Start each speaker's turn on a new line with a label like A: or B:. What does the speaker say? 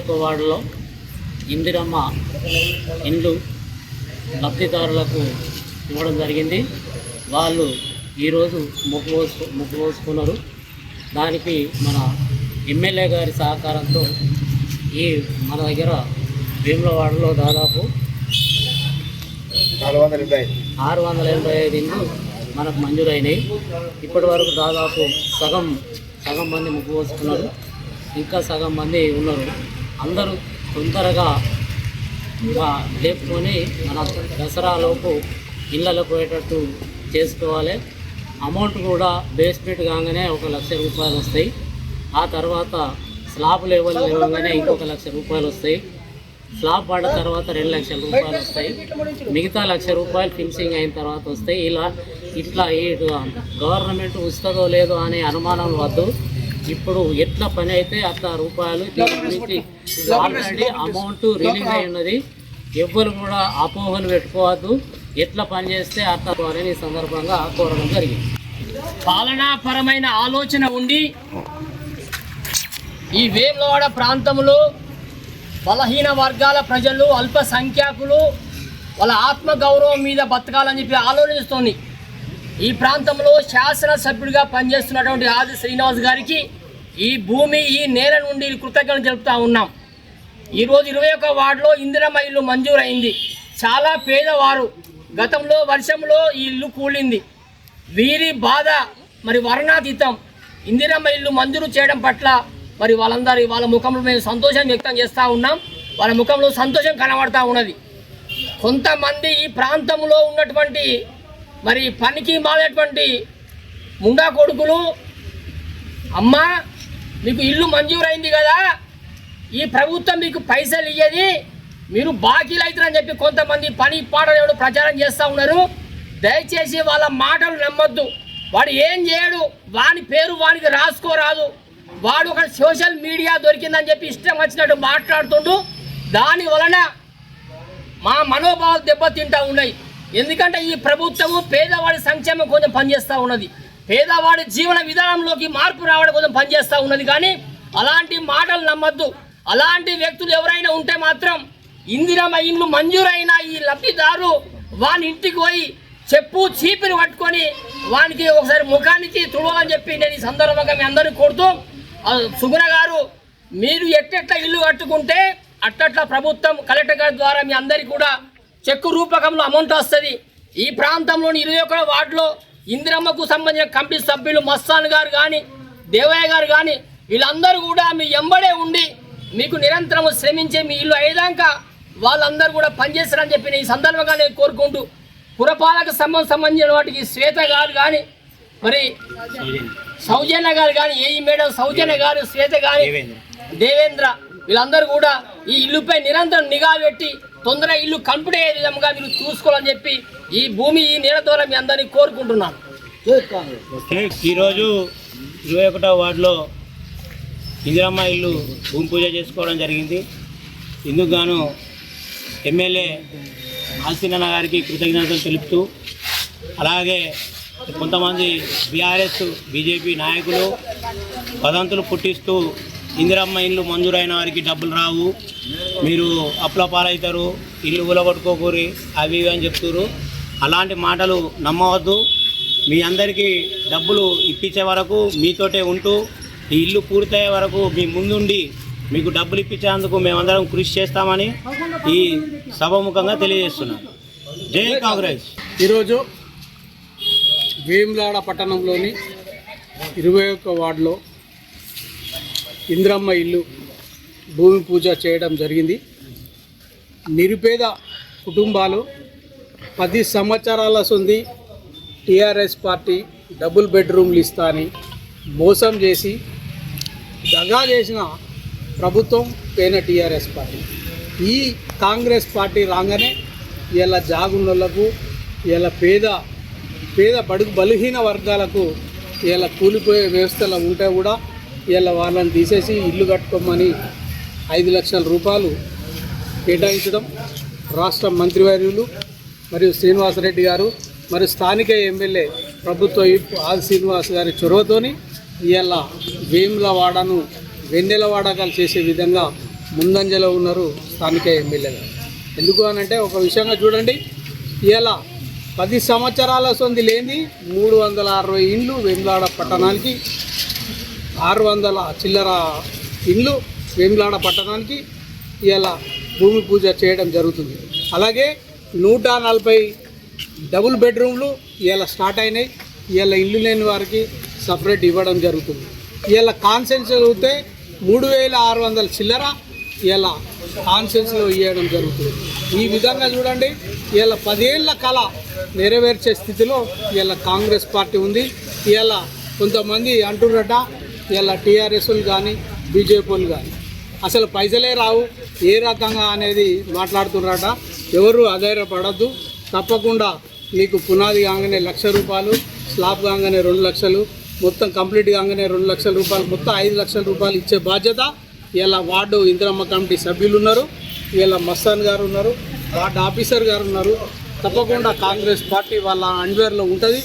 A: 21 వార్డులో ఇందిరమ్మ ఇండ్లు లబ్ధిదారులకు ఇవ్వడం జరిగింది. వాళ్ళు ఈరోజు ముగ్గు పోసుకున్నారు. దానికి మన ఎమ్మెల్యే గారి సహకారంతో మన దగ్గర వేములవాడలో దాదాపు 685 ఇండ్లు మనకు మంజూరైనాయి. ఇప్పటి వరకు దాదాపు సగం మంది ముగ్గు పోసుకున్నారు. ఇంకా సగం మంది ఉన్నారు. అందరూ తొందరగా లేపుకొని మన దసరాలోపు ఇళ్ళకు పోయేటట్టు చేసుకోవాలి. అమౌంట్ కూడా బేస్మెంట్ కాగానే 1 లక్ష రూపాయలు వస్తాయి. ఆ తర్వాత స్లాబ్ లెవెల్ ఇవ్వగానే ఇంకొక 1 లక్ష రూపాయలు వస్తాయి. స్లాబ్ పడ్డ తర్వాత 2 లక్షల రూపాయలు వస్తాయి. మిగతా 1 లక్ష రూపాయలు ఫినిషింగ్ అయిన తర్వాత వస్తాయి. ఇట్లా గవర్నమెంట్ ఇస్తుందో లేదో అనే అనుమానం వద్దు. ఇప్పుడు ఎట్లా పని అయితే అట్లా రూపాయలు దీని గురించి ఆల్రెడీ అమౌంట్ రిలీజ్ అయి ఉన్నది. ఎవ్వరు కూడా అపోహలు పెట్టుకోవద్దు. ఎట్లా పని చేస్తే అట్లా ఈ సందర్భంగా కోరడం జరిగింది.
B: పాలనాపరమైన ఆలోచన ఉండి ఈ వేములవాడ ప్రాంతంలో బలహీన వర్గాల ప్రజలు, అల్పసంఖ్యాకులు వాళ్ళ ఆత్మగౌరవం మీద బతకాలని చెప్పి ఆలోచిస్తోంది. ఈ ప్రాంతంలో శాసనసభ్యుడిగా పనిచేస్తున్నటువంటి ఆది శ్రీనివాస్ గారికి ఈ భూమి, ఈ నేల నుండి కృతజ్ఞతలు తెలుపుతూ ఉన్నాం. ఈరోజు 21 వార్డులో ఇందిరమ్మ ఇల్లు మంజూరైంది. చాలా పేదవారు, గతంలో వర్షంలో ఈ ఇల్లు కూలింది. వీరి బాధ మరి వర్ణాతీతం. ఇందిరమ్మ ఇల్లు మంజూరు చేయడం పట్ల మరి వాళ్ళ ముఖంలో మేము సంతోషం వ్యక్తం చేస్తూ ఉన్నాం. వాళ్ళ ముఖంలో సంతోషం కనబడతా ఉన్నది. కొంతమంది ఈ ప్రాంతంలో ఉన్నటువంటి మరి పనికి మాలేటువంటి ముండా కొడుకులు, అమ్మ మీకు ఇల్లు మంజూరైంది కదా, ఈ ప్రభుత్వం మీకు పైసలు ఇయ్యది, మీరు బాకీలు అవుతారని చెప్పి కొంతమంది పని పాటలు ప్రచారం చేస్తూ ఉన్నారు. దయచేసి వాళ్ళ మాటలు నమ్మొద్దు. వాడు ఏం చేయడు, వాని పేరు వానికి రాసుకోరాదు. వాడు ఒక సోషల్ మీడియా దొరికిందని చెప్పి ఇష్టం వచ్చినట్టు మాట్లాడుతుండు. దాని వలన మా మనోభావాలు దెబ్బతింటూ ఉన్నాయి. ఎందుకంటే ఈ ప్రభుత్వము పేదవాడి సంక్షేమం కొంచెం పనిచేస్తూ ఉన్నది. పేదవాడి జీవన విధానంలోకి మార్పు రావడం కొంచెం పనిచేస్తూ ఉన్నది. కానీ అలాంటి మాటలు నమ్మద్దు. అలాంటి వ్యక్తులు ఎవరైనా ఉంటే మాత్రం ఇందిరమ్మ ఇండ్లు మంజూరైన ఈ లబ్ధిదారు వాని ఇంటికి పోయి చెప్పు చీపిని పట్టుకొని వానికి ఒకసారి ముఖానికి తుడవాలని చెప్పి నేను ఈ సందర్భంగా మీ అందరినీ కోరుతూ, సుగుణ గారు మీరు ఎట్టెట్లా ఇల్లు కట్టుకుంటే అట్టట్లా ప్రభుత్వం కలెక్టర్ గారి ద్వారా మీ అందరికీ కూడా చెక్కు రూపకంలో అమౌంట్ వస్తుంది. ఈ ప్రాంతంలోని 21 వార్డులో ఇందిరమ్మకు సంబంధించిన కమిటీ సభ్యులు మస్తాన్ గారు కానీ, దేవయ్య గారు కానీ వీళ్ళందరూ కూడా మీ ఎంబడే ఉండి మీకు నిరంతరం శ్రమించే మీ ఇల్లు అయ్యేదాకా వాళ్ళందరూ కూడా పనిచేస్తారని చెప్పి ఈ సందర్భంగా నేను కోరుకుంటూ, పురపాలక సంబంధించిన వాటికి శ్వేత గారు కానీ, మరి సౌజన్య గారు కానీ, ఏఈ మేడం సౌజన్య గారు, శ్వేత గారి, దేవేంద్ర వీళ్ళందరూ కూడా ఈ ఇల్లుపై నిరంతరం నిఘా పెట్టి తొందరగా ఇల్లు కంప్లీట్ అయ్యే విధంగా మీరు చూసుకోవాలని చెప్పి ఈ భూమి, ఈ నేల ద్వారా మీ అందరినీ కోరుకుంటున్నాను.
C: ఈరోజు 21వ వార్డులో ఇందిరమ్మ ఇల్లు భూమి పూజ చేసుకోవడం జరిగింది. ఇందుకు గాను ఎమ్మెల్యే ఆల్సినన్న గారికి కృతజ్ఞతలు తెలుపుతూ, అలాగే కొంతమంది బీఆర్ఎస్ బీజేపీ నాయకులు వదంతులు పుట్టిస్తూ ఇందిరమ్మ ఇల్లు మంజూరైన వారికి డబ్బులు రావు, మీరు అప్పుల పాలవుతారు, ఇల్లు కూలగొట్టుకోకూరి అవి ఇవి అని చెప్తున్నారు. అలాంటి మాటలు నమ్మవద్దు. మీ అందరికీ డబ్బులు ఇప్పించే వరకు మీతోటే ఉంటూ ఈ ఇల్లు పూర్తయ్యే వరకు మీ ముందుండి మీకు డబ్బులు ఇప్పించేందుకు మేమందరం కృషి చేస్తామని ఈ సభాముఖంగా తెలియజేస్తున్నాను. జై కాంగ్రెస్.
D: ఈరోజు వేములవాడ పట్టణంలోని 21 వార్డులో ఇందిరమ్మ ఇల్లు భూమి పూజ చేయడం జరిగింది. నిరుపేద కుటుంబాలు 10 సంవత్సరాల సంది టీఆర్ఎస్ పార్టీ డబుల్ బెడ్రూమ్లు ఇస్తా అని మోసం చేసి దగా చేసిన ప్రభుత్వం పైన టీఆర్ఎస్ పార్టీ. ఈ కాంగ్రెస్ పార్టీ రాగానే ఇలా జాగున్నోళ్లకు, ఇలా పేద బడుగు బలహీన వర్గాలకు ఇలా కూలిపోయే వ్యవస్థలు ఉంటే కూడా ఇలా వాళ్ళని తీసేసి ఇల్లు కట్టుకోమని 5 లక్షల రూపాయలు కేటాయించడం రాష్ట్ర మంత్రివర్యులు మరియు శ్రీనివాసరెడ్డి గారు మరియు స్థానిక ఎమ్మెల్యే ప్రభుత్వ ఆది శ్రీనివాస్ గారి చొరవతోని ఇలా వేములవాడను వెన్నెలవాడగా చేసే విధంగా ముందంజలో ఉన్నారు స్థానిక ఎమ్మెల్యేగా. ఎందుకు అనంటే ఒక విషయంగా చూడండి, ఇలా 10 సంవత్సరాల సొంది లేని 360 ఇండ్లు వేములాడ పట్టణానికి, 600 చిల్లర ఇండ్లు వేములాడ పట్టణానికి ఇలా భూమి పూజ చేయడం జరుగుతుంది. అలాగే 140 డబుల్ బెడ్రూమ్లు ఇలా స్టార్ట్ అయినాయి. ఇలా ఇల్లు లేని వారికి సపరేట్ ఇవ్వడం జరుగుతుంది. ఇలా కాన్సెన్స్ చదివితే 3600 చిల్లర ఇలా కాన్సెన్స్లో ఇవ్వడం జరుగుతుంది. ఈ విధంగా చూడండి, ఇలా 10 ఏళ్ల కళ నెరవేర్చే స్థితిలో ఇలా కాంగ్రెస్ పార్టీ ఉంది. ఇలా కొంతమంది అంటున్నట ఇలా టీఆర్ఎస్లు కానీ బీజేపీలు కానీ అసలు పైసలే రావు ఏ రకంగా అనేది మాట్లాడుతున్నారట. ఎవరు అధైర్యపడద్దు. తప్పకుండా మీకు పునాది కాగానే ₹1,00,000, స్లాబ్ కాగానే 2 లక్షలు, మొత్తం కంప్లీట్ కాగానే 2 లక్షల రూపాయలు, మొత్తం 5 లక్షల రూపాయలు ఇచ్చే బాధ్యత ఇలా వార్డు ఇందిరమ్మ కమిటీ సభ్యులు ఉన్నారు, ఇలా మస్తాన్ గారు ఉన్నారు, వార్డు ఆఫీసర్ గారు ఉన్నారు. తప్పకుండా కాంగ్రెస్ పార్టీ వాళ్ళ అండర్వేర్లో ఉంటుంది.